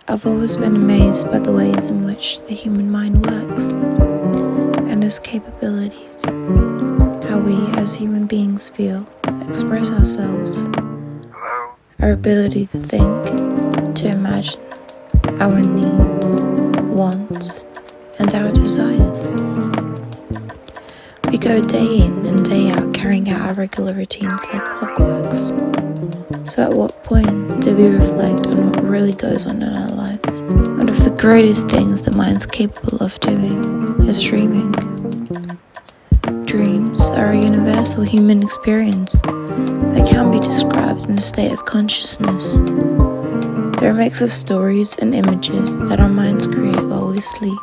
I've always been amazed by the ways in which the human mind works and its capabilities, how we as human beings feel, express ourselves, our ability to think, to imagine, our needs, wants, and our desires. We go day in and day out carrying out our regular routines like clockworks. So at what point do we reflect on what really goes on in our lives? One of the greatest things the mind's capable of doing is dreaming. Dreams are a universal human experience that can be described in a state of consciousness. They're a mix of stories and images that our minds create while we sleep.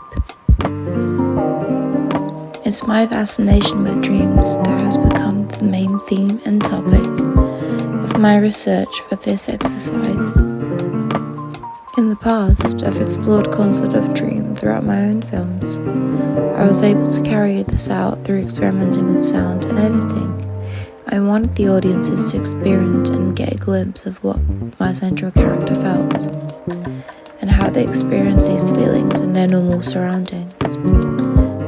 It's my fascination with dreams that has become the main theme and topic of my research for this exercise. In the past, I've explored the concept of dream throughout my own films. I was able to carry this out through experimenting with sound and editing. I wanted the audiences to experience and get a glimpse of what my central character felt, and how they experience these feelings in their normal surroundings.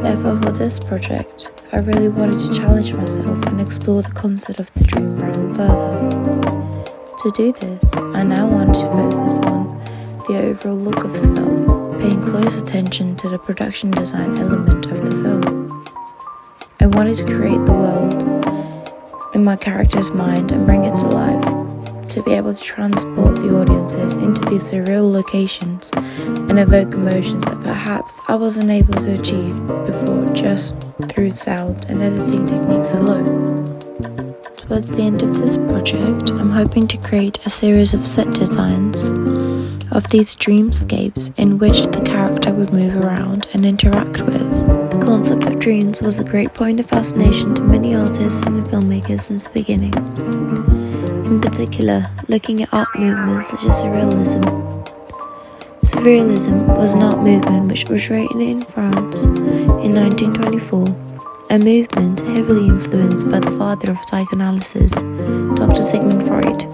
Therefore, for this project, I really wanted to challenge myself and explore the concept of the dream realm further. To do this, I now wanted to focus on the overall look of the film, paying close attention to the production design element of the film. I wanted to create the world in my character's mind and bring it to life, to be able to transport the audiences into these surreal locations and evoke emotions that perhaps I wasn't able to achieve before just through sound and editing techniques alone. Towards the end of this project, I'm hoping to create a series of set designs of these dreamscapes in which the character would move around and interact with. The concept of dreams was a great point of fascination to many artists and filmmakers since the beginning. In particular, looking at art movements such as Surrealism. Surrealism was an art movement which originated in France in 1924, a movement heavily influenced by the father of psychoanalysis, Dr. Sigmund Freud.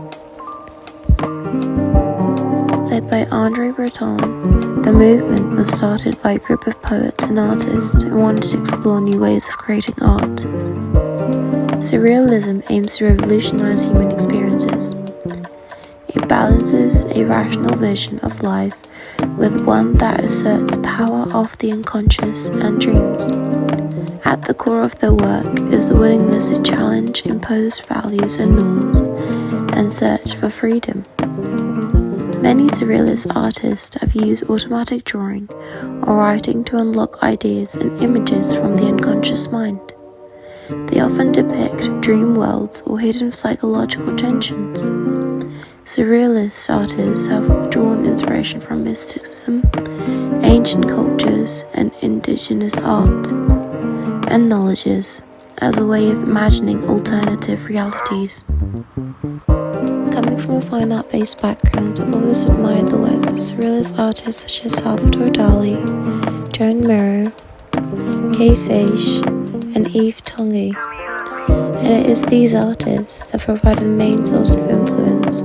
Led by André Breton, the movement was started by a group of poets and artists who wanted to explore new ways of creating art. Surrealism aims to revolutionize human experiences. It balances a rational vision of life with one that asserts power of the unconscious and dreams. At the core of their work is the willingness to challenge imposed values and norms and search for freedom. Many surrealist artists have used automatic drawing or writing to unlock ideas and images from the unconscious mind. They often depict dream worlds or hidden psychological tensions. Surrealist artists have drawn inspiration from mysticism, ancient cultures, and indigenous art and knowledges as a way of imagining alternative realities. Coming from a fine art-based background, I've always admired the works of surrealist artists such as Salvador Dali, Joan Miró, Kay Sage, and Yves Tanguy, and it is these artists that provide the main source of influence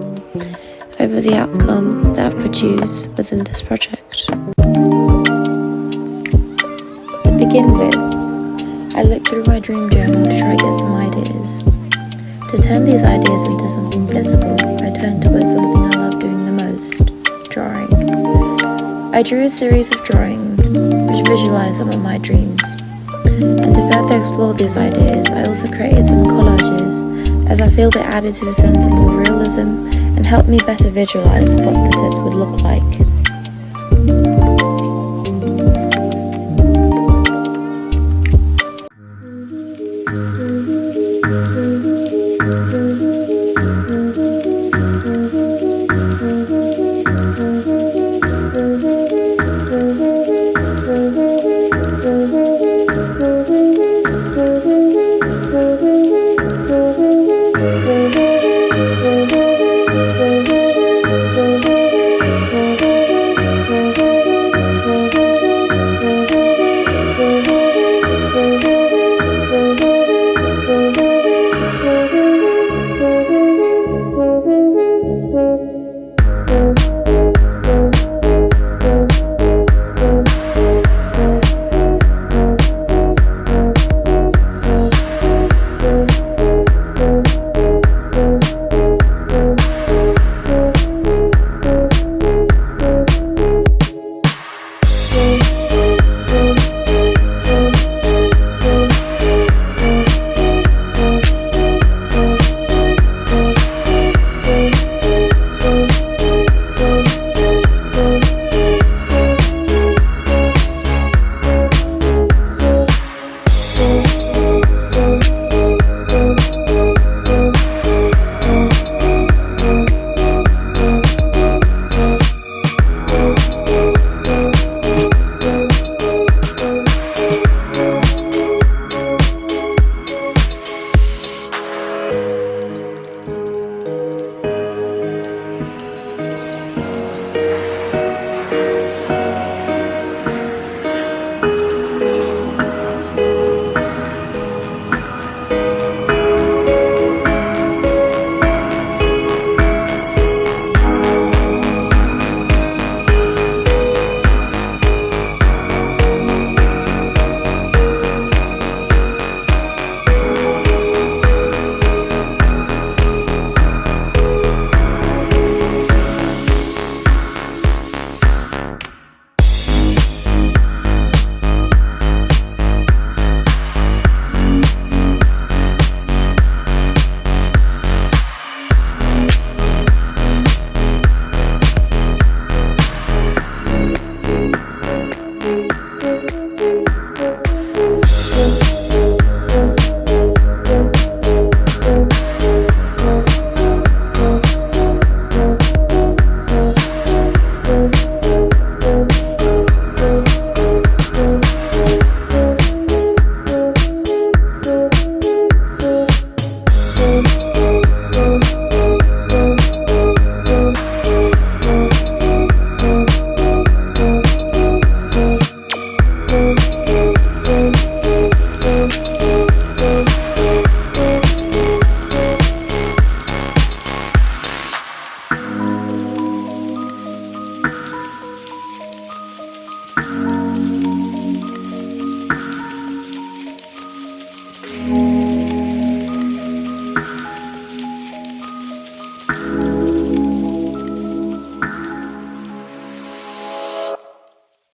over the outcome that I've produced within this project. To begin with, I looked through my dream journal to try to get some ideas. To turn these ideas into something physical, I turned towards something I love doing the most, drawing. I drew a series of drawings which visualize some of my dreams. And to further explore these ideas, I also created some collages, as I feel they added to the sense of more realism and helped me better visualize what the sets would look like.